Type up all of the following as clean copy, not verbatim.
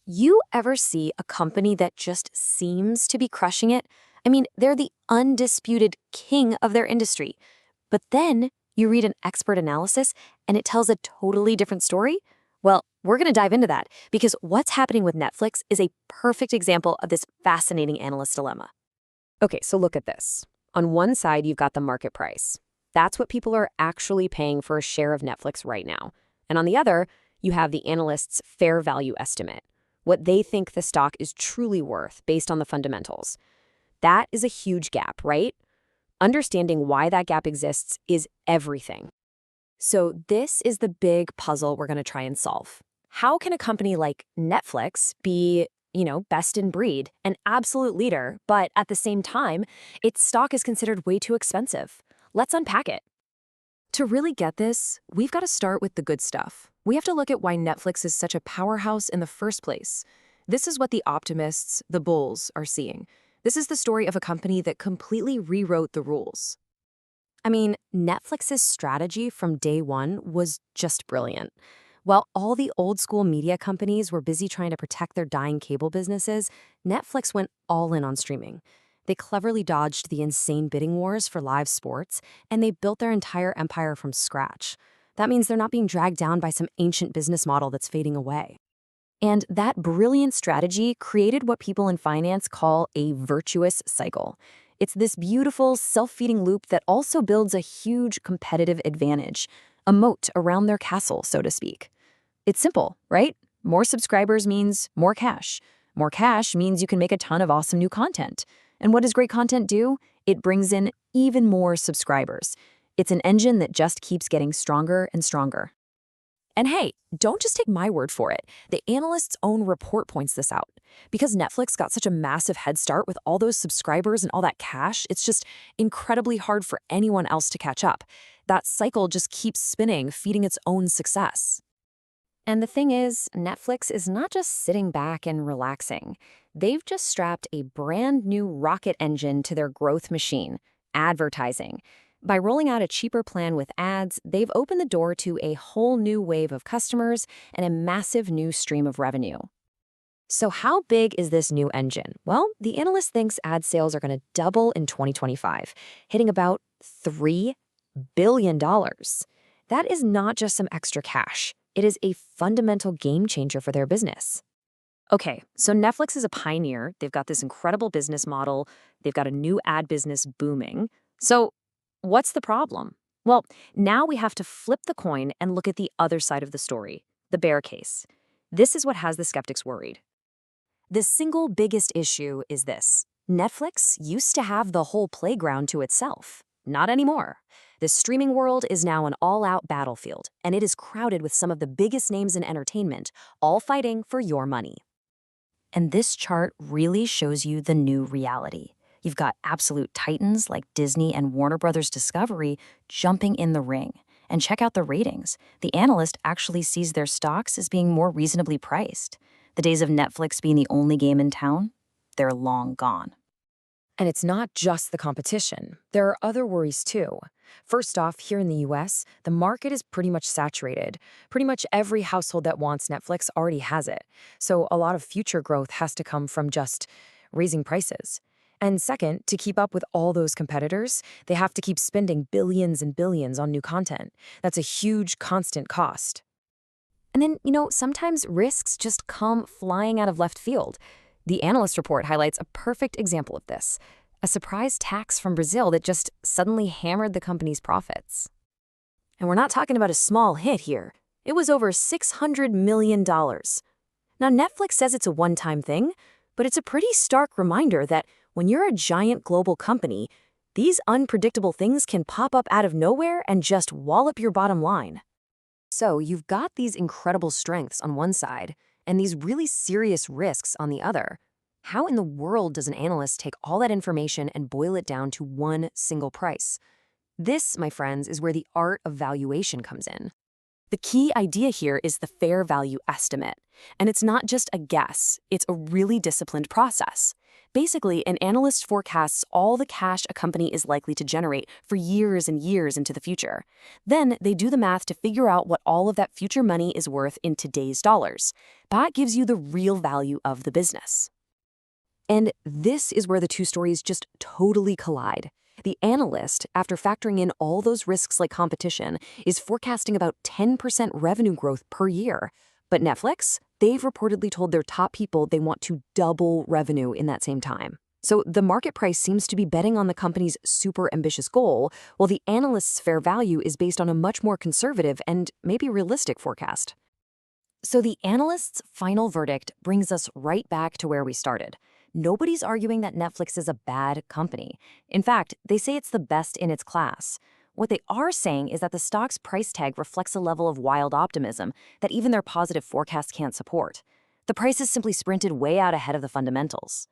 You ever see a company that just seems to be crushing it? I mean, they're the undisputed king of their industry. But then you read an expert analysis and it tells a totally different story? Well, we're going to dive into that because what's happening with Netflix is a perfect example of this fascinating analyst dilemma. Okay, so look at this. On one side, you've got the market price. That's what people are actually paying for a share of Netflix right now. And on the other, you have the analyst's fair value estimate, what they think the stock is truly worth based on the fundamentals. That is a huge gap, right? Understanding why that gap exists is everything. So this is the big puzzle we're going to try and solve. How can a company like Netflix be, best in breed, an absolute leader, but at the same time, its stock is considered way too expensive? Let's unpack it. To really get this, we've got to start with the good stuff. We have to look at why Netflix is such a powerhouse in the first place. This is what the optimists, the bulls, are seeing. This is the story of a company that completely rewrote the rules. I mean, Netflix's strategy from day one was just brilliant. While all the old school media companies were busy trying to protect their dying cable businesses, Netflix went all in on streaming. They cleverly dodged the insane bidding wars for live sports, and they built their entire empire from scratch. That means they're not being dragged down by some ancient business model that's fading away. And that brilliant strategy created what people in finance call a virtuous cycle. It's this beautiful, self-feeding loop that also builds a huge competitive advantage, a moat around their castle, so to speak. It's simple, right? More subscribers means more cash. More cash means you can make a ton of awesome new content. And what does great content do? It brings in even more subscribers. It's an engine that just keeps getting stronger and stronger. And hey, don't just take my word for it. The analyst's own report points this out. Because Netflix got such a massive head start with all those subscribers and all that cash, it's just incredibly hard for anyone else to catch up. That cycle just keeps spinning, feeding its own success. And the thing is, Netflix is not just sitting back and relaxing. They've just strapped a brand new rocket engine to their growth machine, advertising. By rolling out a cheaper plan with ads, they've opened the door to a whole new wave of customers and a massive new stream of revenue. So how big is this new engine? Well, the analyst thinks ad sales are going to double in 2025, hitting about $3 billion. That is not just some extra cash. It is a fundamental game changer for their business. Okay, so Netflix is a pioneer. They've got this incredible business model. They've got a new ad business booming. So what's the problem? Well, now we have to flip the coin and look at the other side of the story, the bear case. This is what has the skeptics worried. The single biggest issue is this. Netflix used to have the whole playground to itself. Not anymore. The streaming world is now an all-out battlefield, and it is crowded with some of the biggest names in entertainment, all fighting for your money. And this chart really shows you the new reality. You've got absolute titans like Disney and Warner Brothers Discovery jumping in the ring. And check out the ratings. The analyst actually sees their stocks as being more reasonably priced. The days of Netflix being the only game in town, they're long gone. And it's not just the competition. There are other worries too. First off, here in the US, the market is pretty much saturated. Pretty much every household that wants Netflix already has it. So a lot of future growth has to come from just raising prices. And second, to keep up with all those competitors, they have to keep spending billions and billions on new content. That's a huge constant cost. And then, sometimes risks just come flying out of left field. The analyst report highlights a perfect example of this, a surprise tax from Brazil that just suddenly hammered the company's profits. And we're not talking about a small hit here. It was over $600 million. Now, Netflix says it's a one-time thing, but it's a pretty stark reminder that when you're a giant global company, these unpredictable things can pop up out of nowhere and just wallop your bottom line. So you've got these incredible strengths on one side and these really serious risks on the other. How in the world does an analyst take all that information and boil it down to one single price? This, my friends, is where the art of valuation comes in. The key idea here is the fair value estimate. And it's not just a guess, it's a really disciplined process. Basically, an analyst forecasts all the cash a company is likely to generate for years and years into the future. Then they do the math to figure out what all of that future money is worth in today's dollars. That gives you the real value of the business. And this is where the two stories just totally collide. The analyst, after factoring in all those risks like competition, is forecasting about 10% revenue growth per year. But Netflix, they've reportedly told their top people they want to double revenue in that same time. So the market price seems to be betting on the company's super ambitious goal, while the analyst's fair value is based on a much more conservative and maybe realistic forecast. So the analyst's final verdict brings us right back to where we started. Nobody's arguing that Netflix is a bad company. In fact, they say it's the best in its class. What they are saying is that the stock's price tag reflects a level of wild optimism that even their positive forecast can't support. The price is simply sprinted way out ahead of the fundamentals.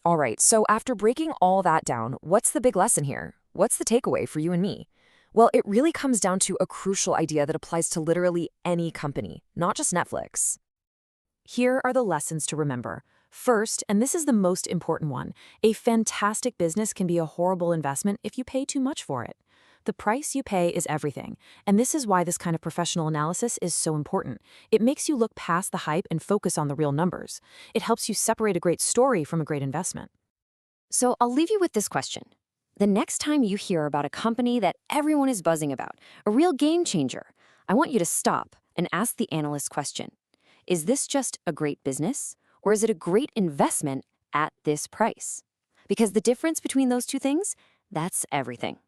All right, so after breaking all that down, what's the big lesson here? What's the takeaway for you and me? Well, it really comes down to a crucial idea that applies to literally any company, not just Netflix. Here are the lessons to remember. First, and this is the most important one, a fantastic business can be a horrible investment if you pay too much for it. The price you pay is everything, and this is why this kind of professional analysis is so important. It makes you look past the hype and focus on the real numbers. It helps you separate a great story from a great investment. So I'll leave you with this question. The next time you hear about a company that everyone is buzzing about, a real game changer, I want you to stop and ask the analyst question. Is this just a great business, or is it a great investment at this price? Because the difference between those two things, that's everything.